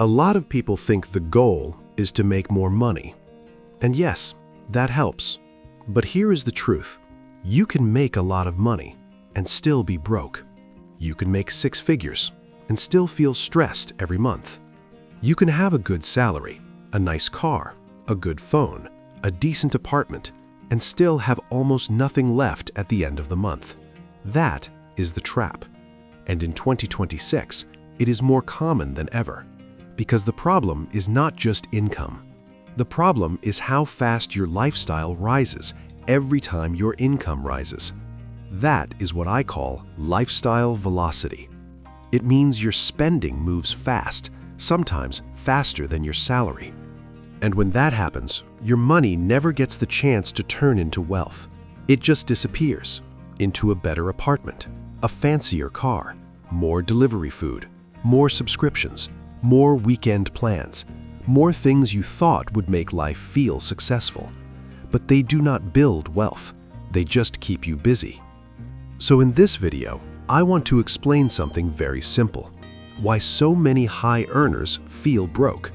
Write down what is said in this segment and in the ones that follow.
A lot of people think the goal is to make more money. And yes, that helps. But here is the truth. You can make a lot of money and still be broke. You can make 6 figures and still feel stressed every month. You can have a good salary, a nice car, a good phone, a decent apartment, and still have almost nothing left at the end of the month. That is the trap. And in 2026, it is more common than ever. Because the problem is not just income. The problem is how fast your lifestyle rises every time your income rises. That is what I call lifestyle velocity. It means your spending moves fast, sometimes faster than your salary. And when that happens, your money never gets the chance to turn into wealth. It just disappears into a better apartment, a fancier car, more delivery food, more subscriptions, more weekend plans, more things you thought would make life feel successful. But they do not build wealth, they just keep you busy. So in this video, I want to explain something very simple. Why so many high earners feel broke.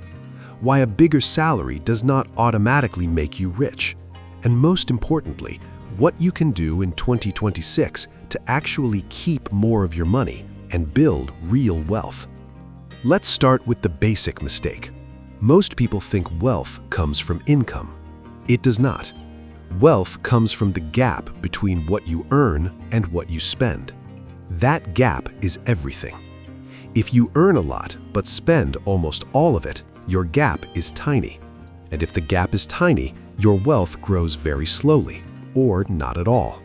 Why a bigger salary does not automatically make you rich. And most importantly, what you can do in 2026 to actually keep more of your money and build real wealth. Let's start with the basic mistake. Most people think wealth comes from income. It does not. Wealth comes from the gap between what you earn and what you spend. That gap is everything. If you earn a lot but spend almost all of it, your gap is tiny. And if the gap is tiny, your wealth grows very slowly, or not at all.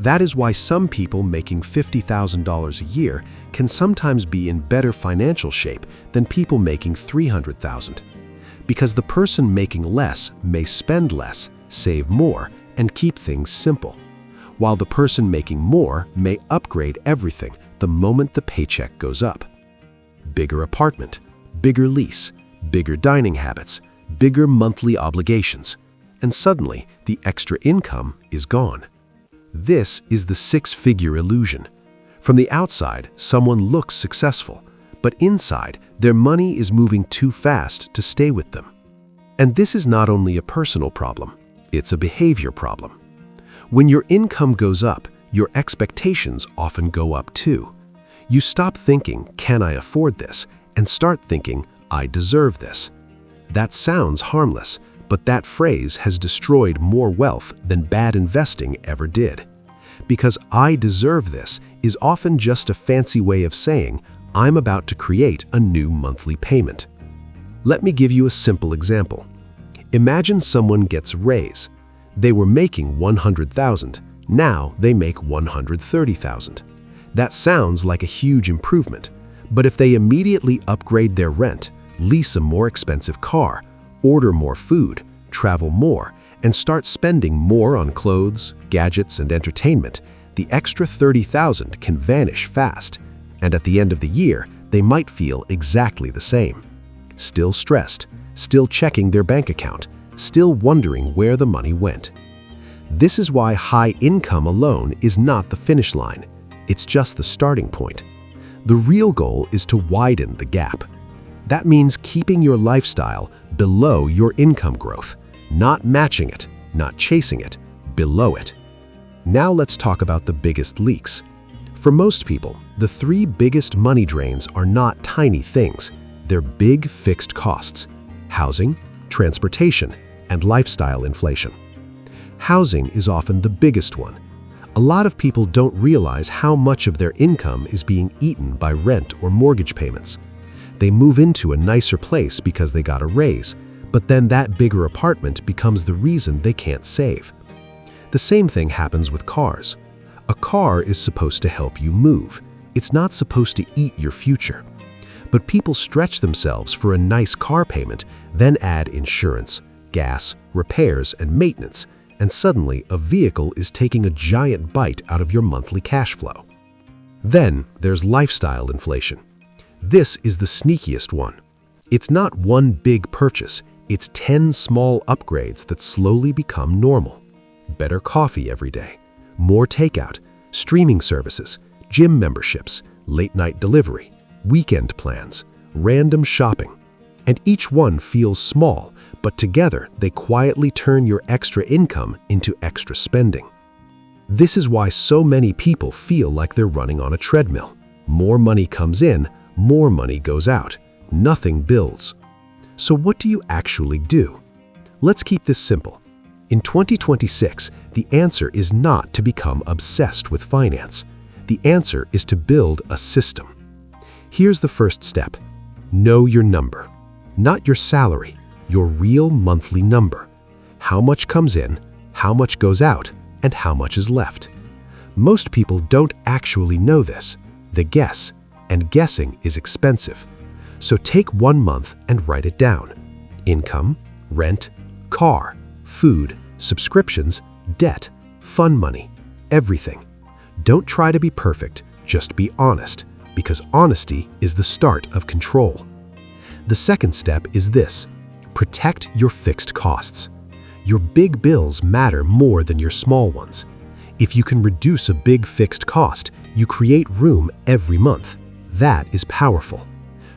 That is why some people making $50,000 a year can sometimes be in better financial shape than people making $300,000. Because the person making less may spend less, save more, and keep things simple. While the person making more may upgrade everything the moment the paycheck goes up. Bigger apartment, bigger lease, bigger dining habits, bigger monthly obligations, and suddenly the extra income is gone. This is the 6-figure illusion. From the outside, someone looks successful, but inside, their money is moving too fast to stay with them. And this is not only a personal problem, it's a behavior problem. When your income goes up, your expectations often go up too. You stop thinking, "Can I afford this?" and start thinking, "I deserve this." That sounds harmless, but that phrase has destroyed more wealth than bad investing ever did. Because "I deserve this" is often just a fancy way of saying, "I'm about to create a new monthly payment." Let me give you a simple example. Imagine someone gets a raise. They were making $100,000, now they make $130,000. That sounds like a huge improvement, but if they immediately upgrade their rent, lease a more expensive car, order more food, travel more, and start spending more on clothes, gadgets, and entertainment, the extra $30,000 can vanish fast, and at the end of the year, they might feel exactly the same. Still stressed, still checking their bank account, still wondering where the money went. This is why high income alone is not the finish line. It's just the starting point. The real goal is to widen the gap. That means keeping your lifestyle below your income growth, not matching it, not chasing it, below it. Now let's talk about the biggest leaks. For most people, the 3 biggest money drains are not tiny things. They're big fixed costs: housing, transportation, and lifestyle inflation. Housing is often the biggest one. A lot of people don't realize how much of their income is being eaten by rent or mortgage payments. They move into a nicer place because they got a raise, but then that bigger apartment becomes the reason they can't save. The same thing happens with cars. A car is supposed to help you move. It's not supposed to eat your future. But people stretch themselves for a nice car payment, then add insurance, gas, repairs, and maintenance, and suddenly a vehicle is taking a giant bite out of your monthly cash flow. Then there's lifestyle inflation. This is the sneakiest one. It's not one big purchase, it's 10 small upgrades that slowly become normal. Better coffee every day, more takeout, streaming services, gym memberships, late-night delivery, weekend plans, random shopping, And each one feels small, but together they quietly turn your extra income into extra spending. This is why so many people feel like they're running on a treadmill. More money comes in, more money goes out. Nothing builds. So what do you actually do? Let's keep this simple. In 2026, the answer is not to become obsessed with finance. The answer is to build a system. Here's the first step. Know your number. Not your salary, your real monthly number. How much comes in, how much goes out, and how much is left. Most people don't actually know this. They guess, and guessing is expensive. So take 1 month and write it down. Income, rent, car, food, subscriptions, debt, fun money, everything. Don't try to be perfect, just be honest, because honesty is the start of control. The second step is this: protect your fixed costs. Your big bills matter more than your small ones. If you can reduce a big fixed cost, you create room every month. That is powerful.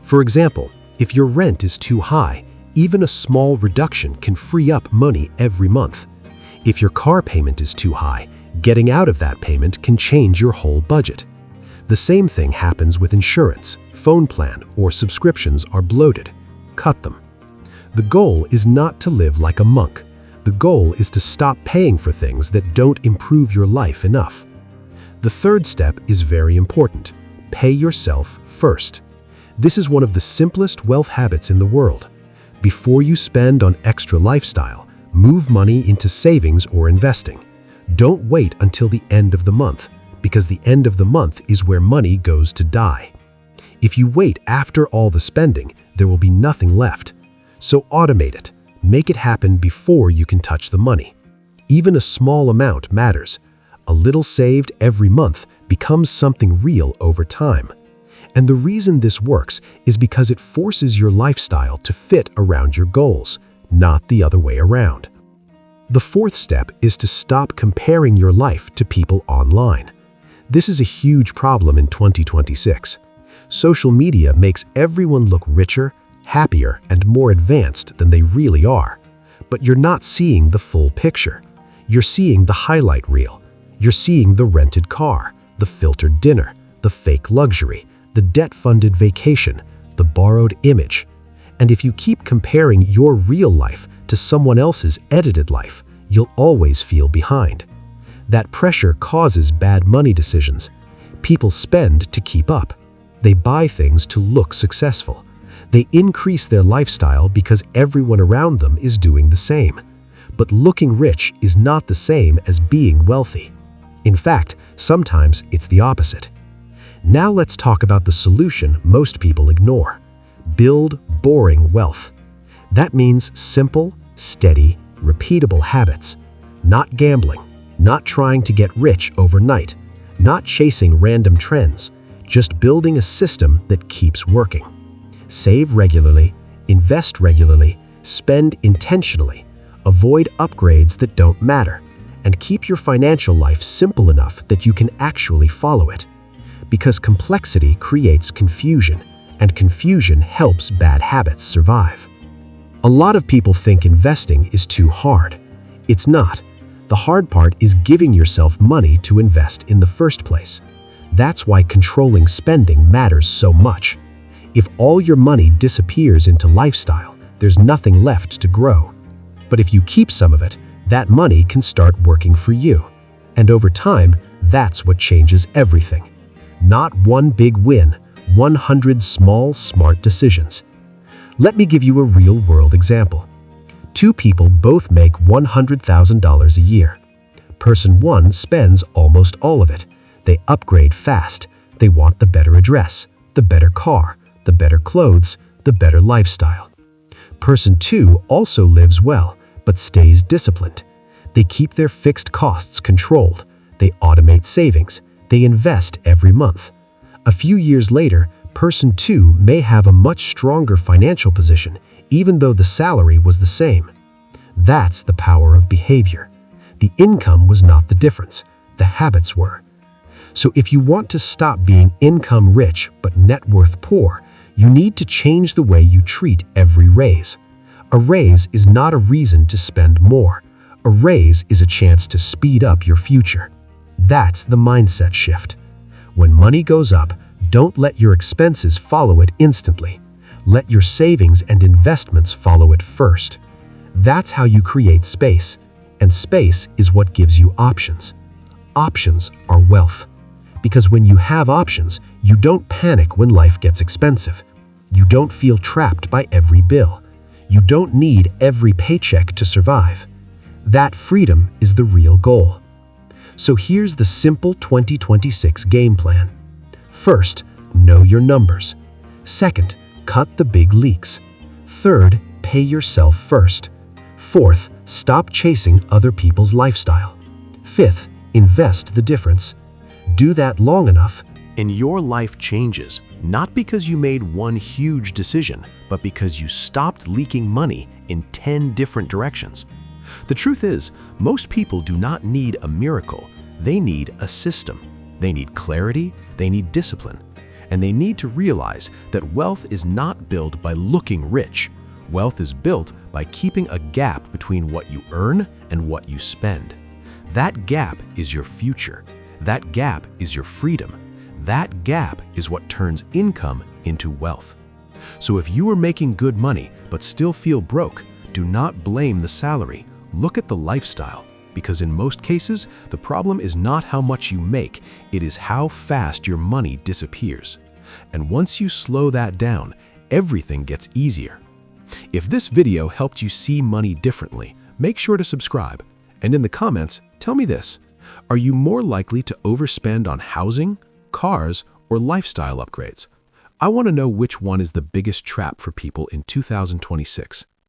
For example, if your rent is too high, even a small reduction can free up money every month. If your car payment is too high, getting out of that payment can change your whole budget. The same thing happens with insurance, phone plan, or subscriptions are bloated. Cut them. The goal is not to live like a monk. The goal is to stop paying for things that don't improve your life enough. The third step is very important. Pay yourself first. This is one of the simplest wealth habits in the world. Before you spend on extra lifestyle, move money into savings or investing. Don't wait until the end of the month, because the end of the month is where money goes to die. If you wait after all the spending, there will be nothing left. So automate it. Make it happen before you can touch the money. Even a small amount matters. A little saved every month becomes something real over time. And the reason this works is because it forces your lifestyle to fit around your goals, not the other way around. The fourth step is to stop comparing your life to people online. This is a huge problem in 2026. Social media makes everyone look richer, happier, and more advanced than they really are. But you're not seeing the full picture. You're seeing the highlight reel. You're seeing the rented car, the filtered dinner, the fake luxury, the debt-funded vacation, the borrowed image. And if you keep comparing your real life to someone else's edited life, you'll always feel behind. That pressure causes bad money decisions. People spend to keep up. They buy things to look successful. They increase their lifestyle because everyone around them is doing the same. But looking rich is not the same as being wealthy. In fact, sometimes it's the opposite. Now let's talk about the solution most people ignore. Build boring wealth. That means simple, steady, repeatable habits. Not gambling, not trying to get rich overnight, not chasing random trends, just building a system that keeps working. Save regularly, invest regularly, spend intentionally, avoid upgrades that don't matter, and keep your financial life simple enough that you can actually follow it. Because complexity creates confusion, and confusion helps bad habits survive. A lot of people think investing is too hard. It's not. The hard part is giving yourself money to invest in the first place. That's why controlling spending matters so much. If all your money disappears into lifestyle, there's nothing left to grow. But if you keep some of it, that money can start working for you. And over time, that's what changes everything. Not one big win, 100 small, smart decisions. Let me give you a real-world example. Two people both make $100,000 a year. Person one spends almost all of it. They upgrade fast. They want the better address, the better car, the better clothes, the better lifestyle. Person two also lives well, but stays disciplined. They keep their fixed costs controlled. They automate savings. They invest every month. A few years later, person two may have a much stronger financial position, even though the salary was the same. That's the power of behavior. The income was not the difference. The habits were. So if you want to stop being income rich but net worth poor, You need to change the way you treat every raise. A raise is not a reason to spend more. A raise is a chance to speed up your future. That's the mindset shift. When money goes up, don't let your expenses follow it instantly. Let your savings and investments follow it first. That's how you create space, and space is what gives you options. Options are wealth. Because when you have options, you don't panic when life gets expensive. You don't feel trapped by every bill. You don't need every paycheck to survive. That freedom is the real goal. So here's the simple 2026 game plan. First, know your numbers. Second, cut the big leaks. Third, pay yourself first. Fourth, stop chasing other people's lifestyle. Fifth, invest the difference. Do that long enough, And your life changes, not because you made one huge decision, but because you stopped leaking money in 10 different directions. The truth is, most people do not need a miracle. They need a system. They need clarity, they need discipline, and they need to realize that wealth is not built by looking rich. Wealth is built by keeping a gap between what you earn and what you spend. That gap is your future. That gap is your freedom. That gap is what turns income into wealth. So if you are making good money but still feel broke, do not blame the salary. Look at the lifestyle, because in most cases, the problem is not how much you make, it is how fast your money disappears. And once you slow that down, everything gets easier. If this video helped you see money differently, make sure to subscribe. And in the comments, tell me this: are you more likely to overspend on housing, cars, or lifestyle upgrades? I want to know which one is the biggest trap for people in 2026.